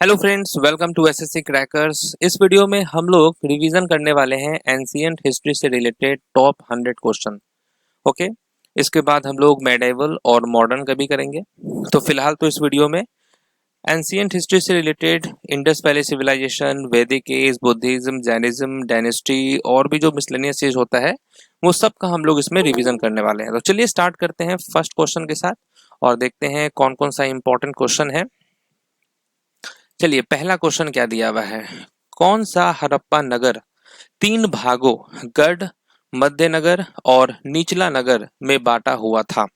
Hello friends, welcome to SSC crackers. इस video में हम लोग रिवीजन करने वाले हैं एंशिएंट हिस्ट्री से रिलेटेड टॉप 100 क्वेश्चन। ओके, इसके बाद हम लोग मेडिवल और मॉडर्न का भी करेंगे। तो फिलहाल तो इस वीडियो में एंशिएंट हिस्ट्री से रिलेटेड इंडस वैली सिविलाइजेशन, वैदिक एज, बुद्धिज्म, जैनिज्म, डायनेस्टी और भी जो मिसलेनियस एज होता है वो सब का हम लोग इसमें रिवीजन करने वाले हैं। तो चलिए स्टार्ट करते हैं फर्स्ट क्वेश्चन के साथ और देखते हैं कौन कौन सा इंपॉर्टेंट क्वेश्चन है। चलिए, पहला क्वेश्चन क्या दिया हुआ है। कौन सा हड़प्पा नगर 3 भागों गढ़, मध्य नगर और निचला नगर में बांटा हुआ था?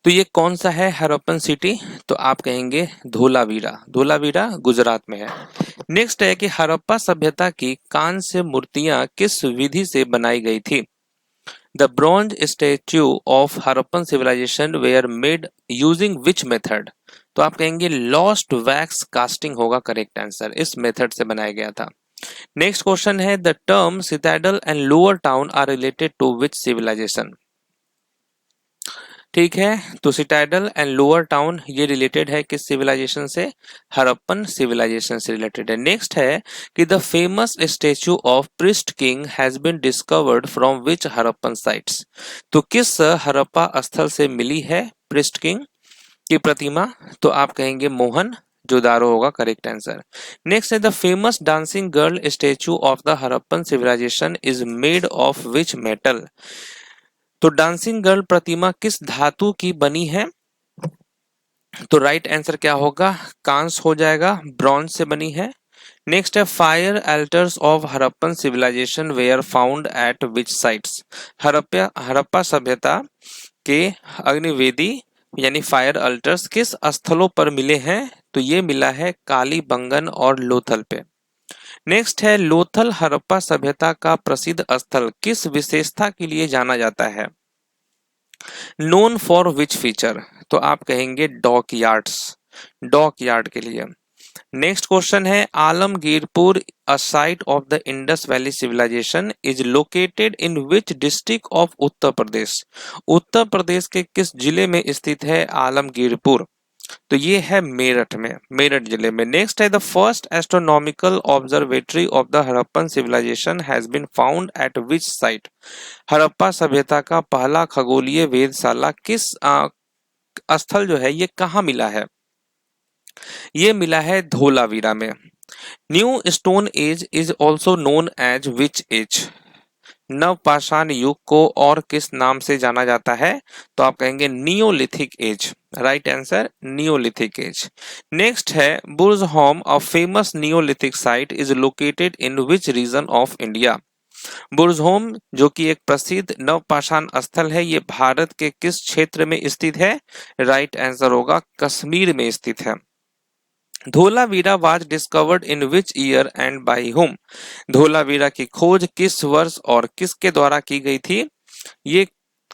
तो ये कौन सा है हड़प्पन सिटी? तो आप कहेंगे धोलावीरा। धोलावीरा गुजरात में है। नेक्स्ट है कि हड़प्पा सभ्यता की कांस्य मूर्तियां किस विधि से बनाई गई थी? The bronze statue of Harappan civilisation were made using which method? तो आप कहेंगे लॉस्ट वैक्स कास्टिंग होगा करेक्ट आंसर। इस मेथड से बनाया गया था। नेक्स्ट क्वेश्चन है the term citadel and lower town are related to which civilisation? ठीक है, तो सिटाडेल एंड लोअर टाउन ये रिलेटेड है किस सिविलाइजेशन से? हड़प्पन सिविलाइजेशन से रिलेटेड है। नेक्स्ट है कि the famous statue of priest king has been discovered from which Harappan sites? तो किस हड़प्पा स्थल से मिली है प्रिस्ट किंग की प्रतिमा? तो आप कहेंगे मोहन जोदारो होगा करेक्ट आंसर। नेक्स्ट है the famous dancing girl statue of the Harappan civilisation is made of which metal? तो डांसिंग गर्ल प्रतिमा किस धातु की बनी है? तो राइट आंसर क्या होगा? कांस हो जाएगा, ब्रॉन्ज से बनी है। नेक्स्ट है fire altars of Harappan civilisation were found at which sites? Harappa सभ्यता के अग्निवेदी यानी फायर अल्टर्स किस स्थलों पर मिले हैं? तो ये मिला है कालीबंगन और लोथल पे। नेक्स्ट है लोथल हड़प्पा सभ्यता का प्रसिद्ध स्थल किस विशेषता के लिए जाना जाता है? Known for which feature? तो आप कहेंगे डॉक यार्ड्स, डॉक यार्ड के लिए। नेक्स्ट क्वेश्चन है Alamgirpur a site of the Indus valley civilisation is located in which district of Uttar Pradesh? Uttar Pradesh के किस जिले में स्थित है आलमगीरपुर? तो ये है मेरठ में, मेरठ जिले में। नेक्स्ट है the first astronomical observatory of the Harappan civilisation has been found at which site? Harappa सभ्यता का पहला खगोलीय वेधशाला किस स्थल जो है ये कहाँ मिला है? ये मिला है धोलावीरा में। New stone age is also known as which age? नवपाषाण युग को और किस नाम से जाना जाता है? तो आप कहेंगे Neolithic age. Right answer Neolithic age. Next है Burzahom a famous Neolithic site is located in which region of India? Burzahom जो कि एक प्रसिद्ध नवपाषाण स्थल है, ये भारत के किस क्षेत्र में स्थित है? राइट आंसर होगा कश्मीर में स्थित है। Dholavira was discovered in which year and by whom? Dholavira की खोज किस वर्ष और किसके द्वारा की गई थी? ये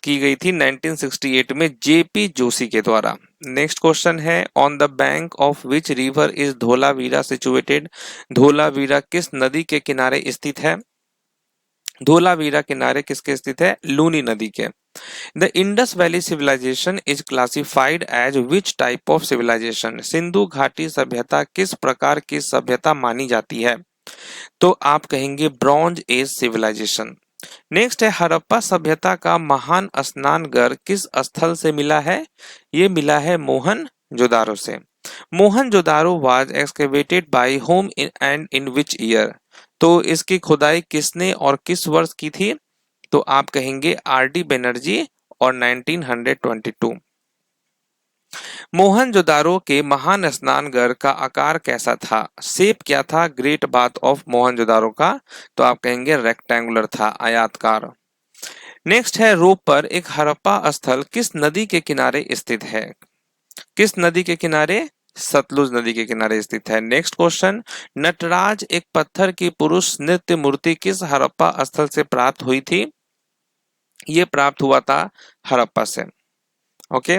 की गई थी 1968 में जेपी जोशी के द्वारा। नेक्स्ट क्वेश्चन है on the bank of which river is Dholavira situated? Dholavira किस नदी के किनारे स्थित है? धोलावीरा किनारे किसके स्थित है? लूनी नदी के। The Indus valley civilisation is classified as which type of civilisation? Sindhu घाटी सभ्यता किस प्रकार की सभ्यता मानी जाती है? तो आप कहेंगे ब्रॉन्ज एज सिविलाइजेशन। नेक्स्ट है हड़प्पा सभ्यता का महान स्नान घर किस स्थल से मिला है? ये मिला है मोहनजोदारो से। Mohenjodaro was excavated by whom and in which year? तो इसकी खुदाई किसने और किस वर्ष की थी? तो आप कहेंगे आर डी बनर्जी और 1922। मोहनजोदारो के महान स्नानघर का आकार कैसा था? शेप क्या था ग्रेट बाथ ऑफ मोहनजोदारो का? तो आप कहेंगे रेक्टेंगुलर था, आयताकार। नेक्स्ट है रोपर एक हड़प्पा स्थल किस नदी के किनारे स्थित है? किस नदी के किनारे? सतलुज नदी के किनारे स्थित है। नेक्स्ट क्वेश्चन नटराज एक पत्थर की पुरुष नृत्य मूर्ति किस हड़प्पा स्थल से प्राप्त हुई थी? ये प्राप्त हुआ था हड़प्पा से। ओके,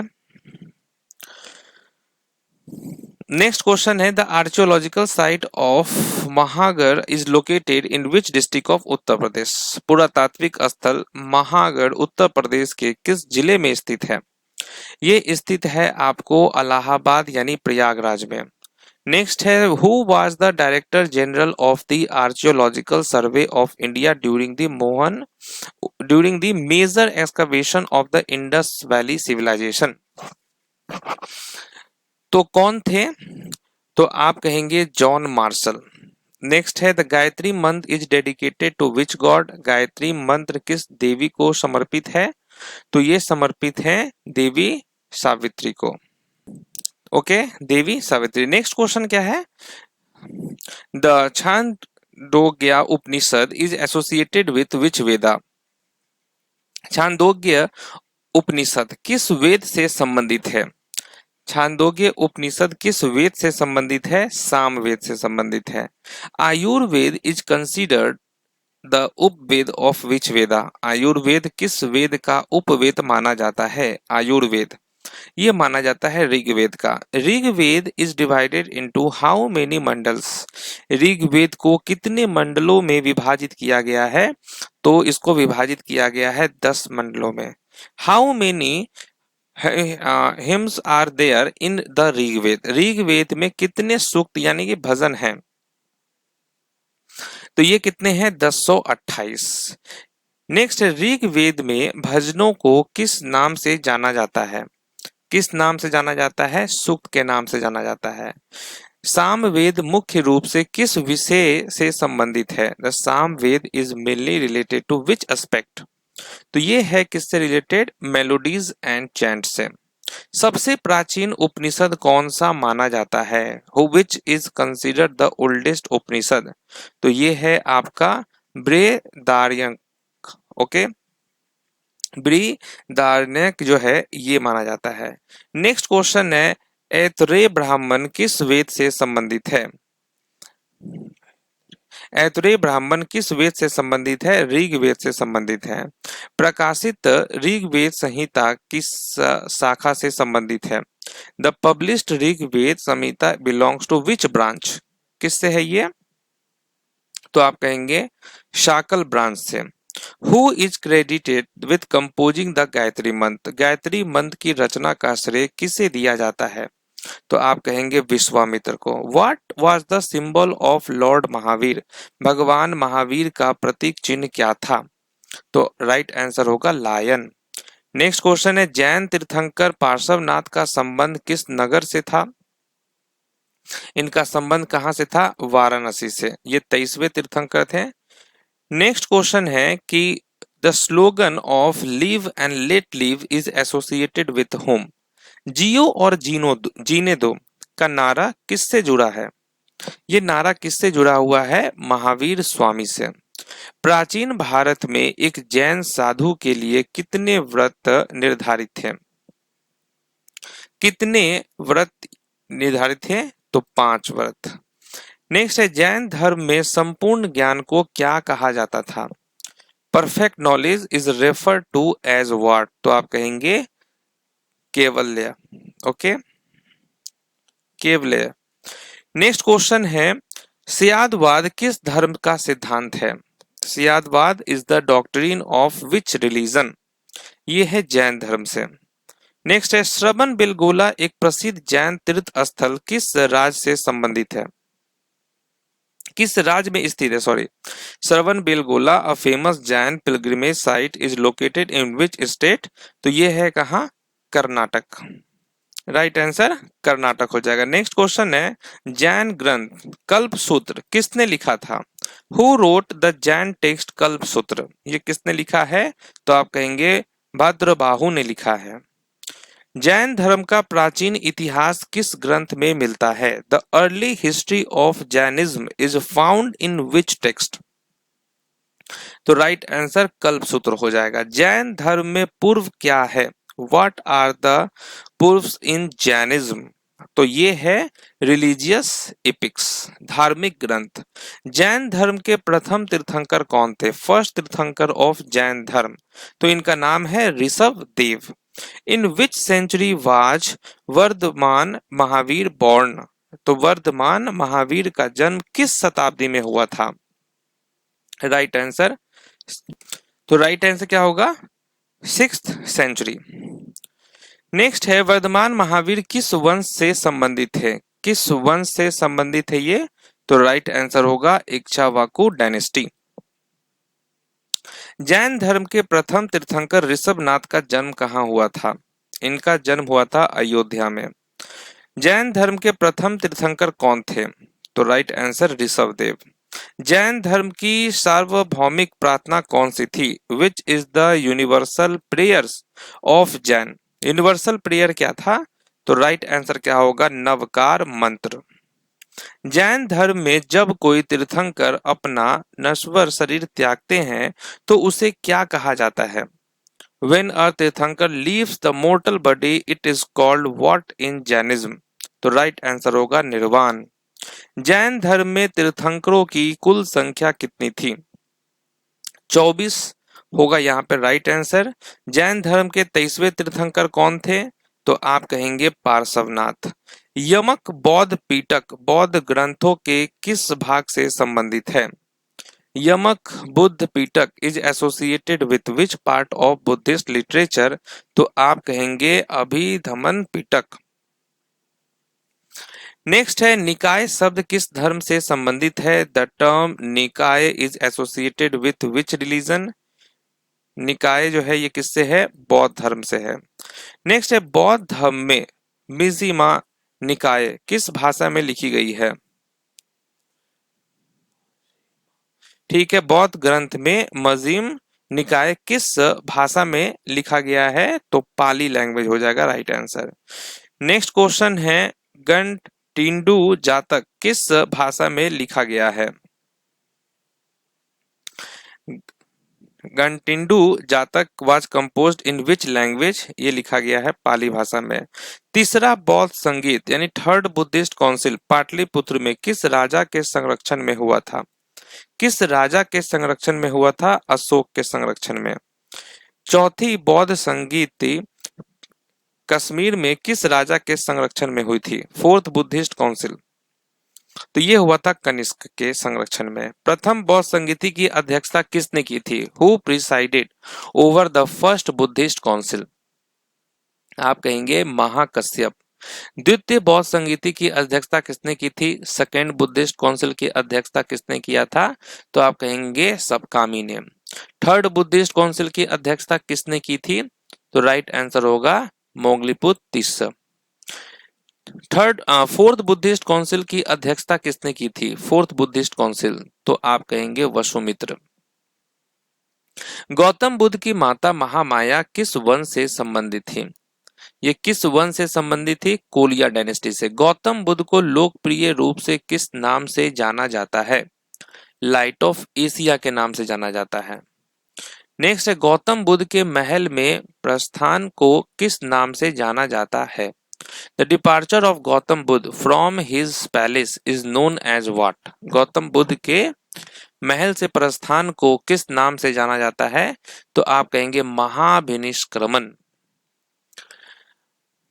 नेक्स्ट क्वेश्चन है the archaeological site of Mahagarh is located in which district of Uttar Pradesh? पुरातात्विक स्थल महागढ़ उत्तर प्रदेश के किस जिले में स्थित है? ये स्थित है आपको इलाहाबाद यानी प्रयागराज में। नेक्स्ट है who was the director general of the archaeological survey of India during the major excavation of the Indus valley civilisation. तो कौन थे? तो आप कहेंगे जॉन मार्शल। नेक्स्ट है the Gayatri mantra is dedicated to which god? Gayatri mantra किस देवी को समर्पित है? तो ये समर्पित है देवी सावित्री को। Okay, Devi Savitri. Next question क्या है? The Chandogya Upanishad is associated with which Veda? Chandogya Upanishad किस वेद से संबंधित है? छांदोग्य उपनिषद किस वेद से संबंधित है? साम वेद से संबंधित है। Ayurveda is considered the Upaveda of which Veda? Ayurveda किस वेद का उपवेद माना जाता है? आयुर्वेद ये माना जाता है ऋग्वेद का। Rigveda is divided into how many mandals? Rigveda को कितने मंडलों में विभाजित किया गया है? तो इसको विभाजित किया गया है 10 मंडलों में। How many hymns are there in the Rigveda? Rigveda में कितने सूक्त यानी कि भजन हैं? तो ये कितने हैं? 1028। नेक्स्ट, ऋग्वेद में भजनों को किस नाम से जाना जाता है? किस नाम से जाना जाता है? सूक्त के नाम से जाना जाता है। सामवेद मुख्य रूप से किस विषय से संबंधित है? The Samaveda is mainly related to which aspect? तो ये है किससे रिलेटेड? मेलोडीज एंड चैंट से। सबसे प्राचीन उपनिषद कौन सा माना जाता है? Which is considered the oldest Upanishad? तो ये है आपका बृहदारण्यक। ओके, बृहदारण्यक जो है ये माना जाता है। नेक्स्ट क्वेश्चन है ऐतरेय ब्राह्मण किस वेद से संबंधित है? ऐतरेय ब्राह्मण किस वेद से संबंधित है? ऋग्वेद से संबंधित है। प्रकाशित ऋग्वेद संहिता किस शाखा से संबंधित है? The published Rigveda Samhita belongs to which branch? किससे है ये? तो आप कहेंगे शाकल ब्रांच से। Who is credited with composing the Gayatri mantra? Gayatri मंत्र की रचना का श्रेय किसे दिया जाता है? तो आप कहेंगे विश्वामित्र को। What was the symbol of Lord Mahavir? भगवान महावीर का प्रतीक चिन्ह क्या था? तो राइट आंसर होगा लायन। नेक्स्ट क्वेश्चन है जैन तीर्थंकर पार्श्वनाथ का संबंध किस नगर से था? इनका संबंध कहां से था? वाराणसी से। ये 23वें तीर्थंकर थे। नेक्स्ट क्वेश्चन है कि the slogan of live and let live is associated with whom? जियो और जीने दो का नारा किससे जुड़ा है? ये नारा किससे जुड़ा हुआ है? महावीर स्वामी से। प्राचीन भारत में एक जैन साधु के लिए कितने व्रत निर्धारित थे? कितने व्रत निर्धारित थे? तो 5 व्रत। नेक्स्ट है जैन धर्म में संपूर्ण ज्ञान को क्या कहा जाता था? Perfect knowledge is refer to as what? तो आप कहेंगे Kaivalya. Okay, Kaivalya. Next question है सियादवाद किस धर्म का सिद्धांत है? Syadvada is the doctrine of which religion? ये है जैन धर्म से। नेक्स्ट है श्रवण बेलगोला एक प्रसिद्ध जैन तीर्थ स्थल किस राज्य से संबंधित है? किस राज्य में स्थित है? Sorry, Shravan Belagola a famous Jain pilgrimage site is located in which state? तो ये है कहाँ? कर्नाटक। राइट आंसर कर्नाटक हो जाएगा। नेक्स्ट क्वेश्चन है जैन ग्रंथ कल्पसूत्र किसने लिखा था? Who wrote the Jain text Kalpasutra? ये किसने लिखा है? तो आप कहेंगे भद्रबाहु ने लिखा है। जैन धर्म का प्राचीन इतिहास किस ग्रंथ में मिलता है? The early history of Jainism is found in which text? तो राइट आंसर कल्पसूत्र हो जाएगा। जैन धर्म में पूर्व क्या है? What are the Purvas in Jainism? तो ये है रिलीजियस एपिक्स, धार्मिक ग्रंथ। जैन धर्म के प्रथम तीर्थंकर कौन थे? फर्स्ट तीर्थंकर ऑफ जैन धर्म, तो इनका नाम है Rishabh Dev. In which century was Vardhaman Mahavir born? तो वर्धमान महावीर का जन्म किस शताब्दी में हुआ था? राइट आंसर, तो राइट आंसर क्या होगा? 6th century. नेक्स्ट है वर्धमान महावीर किस वंश से संबंधित थे? किस वंश से संबंधित है ये? तो राइट आंसर होगा इक्ष्वाकु डायनेस्टी। जैन धर्म के प्रथम तीर्थंकर ऋषभनाथ का जन्म कहाँ हुआ था? इनका जन्म हुआ था अयोध्या में। जैन धर्म के प्रथम तीर्थंकर कौन थे? तो राइट आंसर ऋषभदेव। जैन धर्म की सार्वभौमिक प्रार्थना कौन सी थी? Which is the universal prayers of Jain? Universal prayer क्या था? तो राइट आंसर क्या होगा? नवकार मंत्र। जैन धर्म में जब कोई तीर्थंकर अपना नश्वर शरीर त्यागते हैं तो उसे क्या कहा जाता है? When a तीर्थंकर leaves the mortal body, it is called what in Jainism? तो राइट आंसर होगा निर्वाण। जैन धर्म में तीर्थंकरों की कुल संख्या कितनी थी? 24 होगा यहाँ पे राइट आंसर। जैन धर्म के 23वें तीर्थंकर कौन थे? तो आप कहेंगे पार्श्वनाथ। यमक बौद्ध पीटक बौद्ध ग्रंथों के किस भाग से संबंधित है? यमक Buddha Pitaka is associated with which part of Buddhist literature? तो आप कहेंगे अभिधमन पीटक। नेक्स्ट है निकाय शब्द किस धर्म से संबंधित है? द टर्म निकाय is associated with which religion? निकाय जो है ये किससे है? बौद्ध धर्म से है। नेक्स्ट है बौद्ध धर्म में मिजिमा निकाय किस भाषा में लिखी गई है? ठीक है, बौद्ध ग्रंथ में मजिम निकाय किस भाषा में लिखा गया है? तो पाली लैंग्वेज हो जाएगा राइट आंसर। नेक्स्ट क्वेश्चन है गणटिंडु जातक किस भाषा में लिखा गया है? गणटिंडु जातक was composed in which language? ये लिखा गया है पाली भाषा में। तीसरा बौद्ध संगीत यानी थर्ड बुद्धिस्ट काउंसिल पाटलिपुत्र में किस राजा के संरक्षण में हुआ था? किस राजा के संरक्षण में हुआ था? अशोक के संरक्षण में। चौथी बौद्ध संगीति कश्मीर में किस राजा के संरक्षण में हुई थी? फोर्थ बुद्धिस्ट काउंसिल, तो ये हुआ था कनिष्क के संरक्षण में। प्रथम बौद्ध संगीति की अध्यक्षता किसने की थी? Who presided over the first Buddhist council? आप कहेंगे महाकश्यप। द्वितीय बौद्ध संगीति की अध्यक्षता किसने की थी? सेकेंड बुद्धिस्ट काउंसिल की अध्यक्षता किसने किया था? तो आप कहेंगे सबकामी ने। थर्ड बुद्धिस्ट काउंसिल की अध्यक्षता किसने की थी? तो राइट आंसर होगा मोगलीपुत तीस। फोर्थ बुद्धिस्ट काउंसिल की अध्यक्षता किसने की थी? फोर्थ बुद्धिस्ट काउंसिल, तो आप कहेंगे वसुमित्र। गौतम बुद्ध की माता महामाया किस वंश से संबंधित थी? ये किस वंश से संबंधित थी? कोलिया डायनेस्टी से। गौतम बुद्ध को लोकप्रिय रूप से किस नाम से जाना जाता है? लाइट ऑफ एशिया के नाम से जाना जाता है। नेक्स्ट है गौतम बुद्ध के महल में प्रस्थान को किस नाम से जाना जाता है? The departure of Gautam Buddha from his palace is known as what? Gautam Buddha के महल से प्रस्थान को किस नाम से जाना जाता है? तो आप कहेंगे महाभिनिष्क्रमण।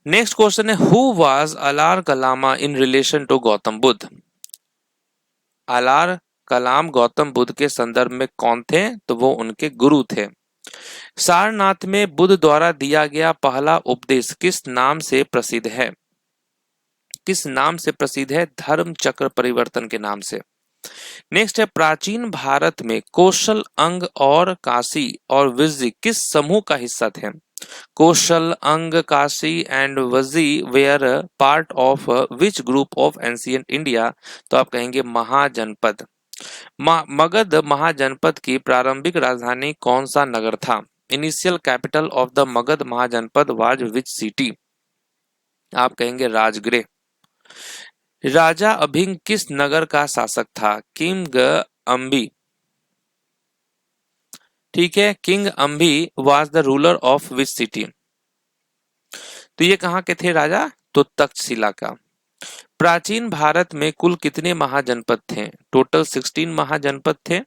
नेक्स्ट क्वेश्चन है who was Alara Kalama in relation to Gautam Buddha? Alara Kalam Gautam Buddha के संदर्भ में कौन थे? तो वो उनके गुरु थे। सारनाथ में बुद्ध द्वारा दिया गया पहला उपदेश किस नाम से प्रसिद्ध है? किस नाम से प्रसिद्ध है? धर्म चक्र परिवर्तन के नाम से। नेक्स्ट है प्राचीन भारत में कौशल, अंग और काशी और विजय किस समूह का हिस्सा थे? Kaushal, Anga, Kashi and Vajji were part of which group of ancient India? तो आप कहेंगे महाजनपद। मगध महाजनपद की प्रारंभिक राजधानी कौन सा नगर था? Initial capital of the Magadh Mahajanapada was which city? आप कहेंगे राजगृह। राजा अभिंग किस नगर का शासक था? किंग अम्बी। ठीक है, king Ambhi was the ruler of which city? तो ये कहाँ के थे राजा? तो तक्षशिला का। प्राचीन भारत में कुल कितने महाजनपद थे? टोटल 16 महाजनपद थे।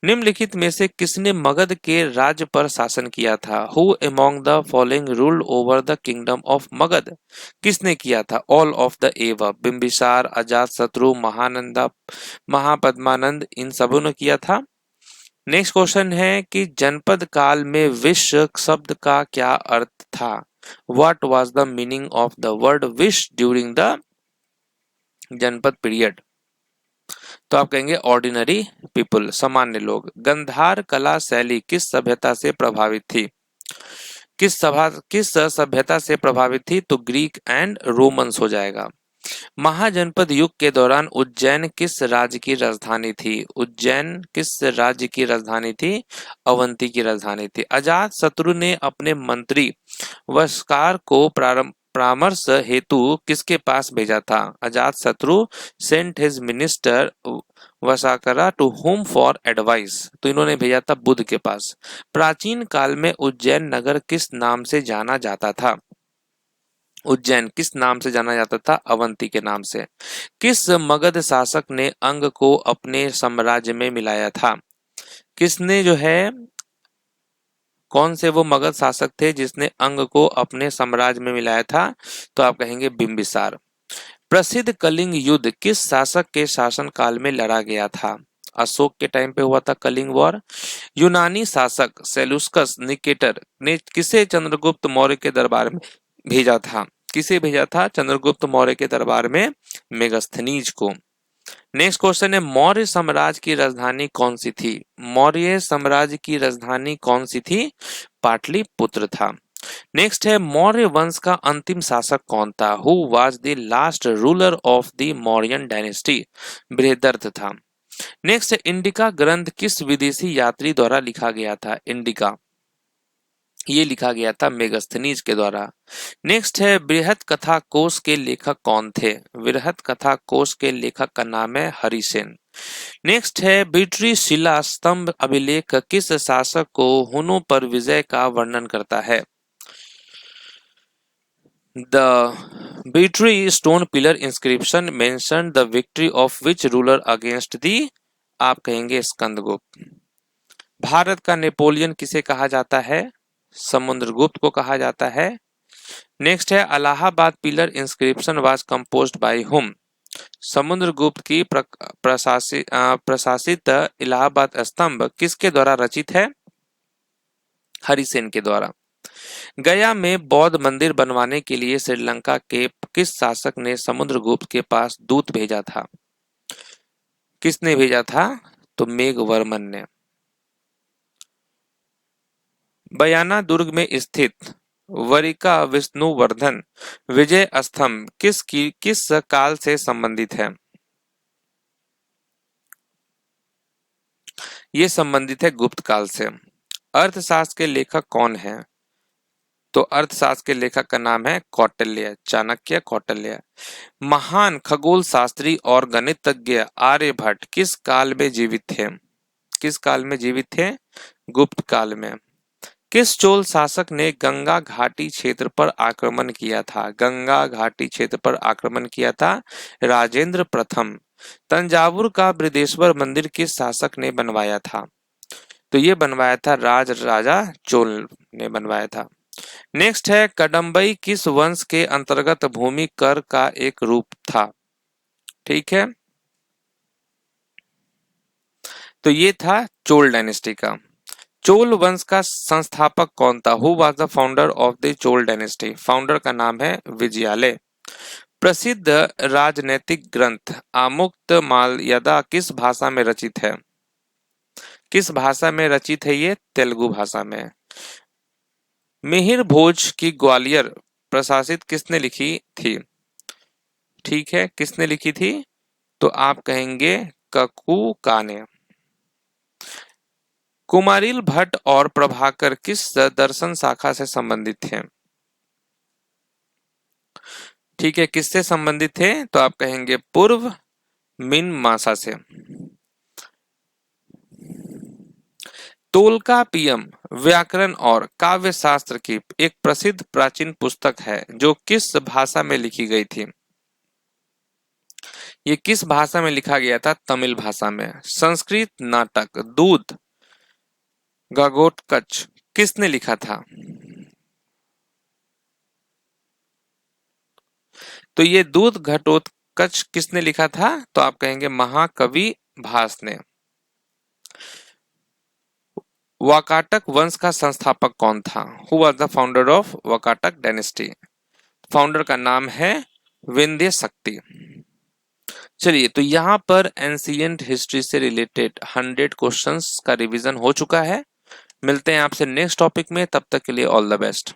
निम्नलिखित में से किसने मगध के राज्य पर शासन किया था? Who among the following ruled over the kingdom of Magadh? किसने किया था? All of the above. Bimbisara, Ajatashatru, Mahananda, Mahapadmananda, इन सबों ने किया था। नेक्स्ट क्वेश्चन है कि जनपद काल में विश्व शब्द का क्या अर्थ था? What was the meaning of the word wish during the जनपद पीरियड, तो आप कहेंगे ऑर्डिनरी पीपल, सामान्य लोग। गंधार कला शैली किस सभ्यता से प्रभावित थी? किस सभ्यता से प्रभावित थी? तो ग्रीक एंड रोमन्स हो जाएगा। महाजनपद युग के दौरान उज्जैन किस राज्य की राजधानी थी? उज्जैन किस राज्य की राजधानी थी? अवंती की राजधानी थी। अजात शत्रु ने अपने मंत्री वस्कार को परामर्श हेतु किसके पास भेजा था? Ajatashatru sent his minister Vassakara to whom for advice, तो इन्होंने भेजा था बुद्ध के पास। प्राचीन काल में उज्जैन नगर किस नाम से जाना जाता था? उज्जैन किस नाम से जाना जाता था? अवंती के नाम से। किस मगध शासक ने अंग को अपने साम्राज्य में मिलाया था? किसने जो है, कौन से वो मगध शासक थे जिसने अंग को अपने साम्राज्य में मिलाया था? तो आप कहेंगे बिंबिसार। प्रसिद्ध कलिंग युद्ध किस शासक के शासन काल में लड़ा गया था? अशोक के टाइम पे हुआ था कलिंग वॉर। यूनानी शासक सेलुकस निकेटर ने किसे चंद्रगुप्त मौर्य के दरबार में भेजा था? किसे भेजा था चंद्रगुप्त मौर्य के दरबार में? मेगस्थनीज को। नेक्स्ट क्वेश्चन है, मौर्य साम्राज्य की राजधानी कौन सी थी? मौर्य साम्राज्य की राजधानी कौन सी थी? पाटलिपुत्र था। नेक्स्ट है, मौर्य वंश का अंतिम शासक कौन था? Who was the last ruler of the Mauryan dynasty? Brihadratha था। नेक्स्ट है, इंडिका ग्रंथ किस विदेशी यात्री द्वारा लिखा गया था? इंडिका ये लिखा गया था मेगस्थनीज के द्वारा। नेक्स्ट है, बृहत कथा कोश के लेखक कौन थे? बृहत कथा कोश के लेखक का नाम है हरिसेन। नेक्स्ट है, बिट्री शिला स्तंभ अभिलेख किस शासक को हुनों पर विजय का वर्णन करता है? The Bhitari stone pillar inscription mention the victory of which ruler against the? आप कहेंगे स्कंदगुप्त। भारत का नेपोलियन किसे कहा जाता है? समुद्रगुप्त को कहा जाता है। नेक्स्ट है, Allahabad pillar inscription was composed by whom? Samudragupta की प्रशासित इलाहाबाद स्तंभ किसके द्वारा रचित है? हरिसेन के द्वारा। गया में बौद्ध मंदिर बनवाने के लिए श्रीलंका के किस शासक ने समुद्रगुप्त के पास दूत भेजा था? किसने भेजा था? तो मेघवर्मन ने। बयाना दुर्ग में स्थित वरिका विष्णुवर्धन विजय स्तंभ किस काल से संबंधित है? ये संबंधित है गुप्त काल से। अर्थशास्त्र के लेखक कौन है? तो अर्थशास्त्र के लेखक का नाम है कौटिल्य, चाणक्य कौटिल्य। महान खगोल शास्त्री और गणितज्ञ आर्यभट्ट किस काल में जीवित थे? किस काल में जीवित थे? गुप्त काल में। किस चोल शासक ने गंगा घाटी क्षेत्र पर आक्रमण किया था? गंगा घाटी क्षेत्र पर आक्रमण किया था? राजेंद्र प्रथम। तंजावुर का बृहदेश्वर मंदिर किस शासक ने बनवाया था? तो ये बनवाया था राजा चोल ने बनवाया था। नेक्स्ट है, कदम्बई किस वंश के अंतर्गत भूमि कर का एक रूप था? ठीक है, तो ये था चोल डायनेस्टी का। चोल वंश का संस्थापक कौन था? Who was the founder of the Chola dynasty? Founder का नाम है विजयालय। प्रसिद्ध राजनैतिक ग्रंथ आमुक्तमाल्यदा किस भाषा में रचित है? किस भाषा में रचित है ये? तेलुगु भाषा में। मिहिर भोज की ग्वालियर प्रशासित किसने लिखी थी? ठीक है, किसने लिखी थी? तो आप कहेंगे ककूका ने। कुमारिल भट्ट और प्रभाकर किस दर्शन शाखा से संबंधित थे? ठीक है, किससे संबंधित थे? तो आप कहेंगे पूर्व मीमांसा से। तोल्कापियम व्याकरण और काव्य शास्त्र की एक प्रसिद्ध प्राचीन पुस्तक है जो किस भाषा में लिखी गई थी? ये किस भाषा में लिखा गया था? तमिल भाषा में। संस्कृत नाटक दूध घटोत्कच किसने लिखा था? तो ये दूध घटोत्कच किसने लिखा था? तो आप कहेंगे महाकवि भास ने। वाकाटक वंश का संस्थापक कौन था? Who was the founder of Vakataka dynasty? Founder का नाम है विंध्य शक्ति। चलिए, तो यहाँ पर एंशियंट हिस्ट्री से रिलेटेड 100 क्वेश्चंस का रिवीजन हो चुका है। मिलते हैं आपसे नेक्स्ट टॉपिक में, तब तक के लिए ऑल द बेस्ट।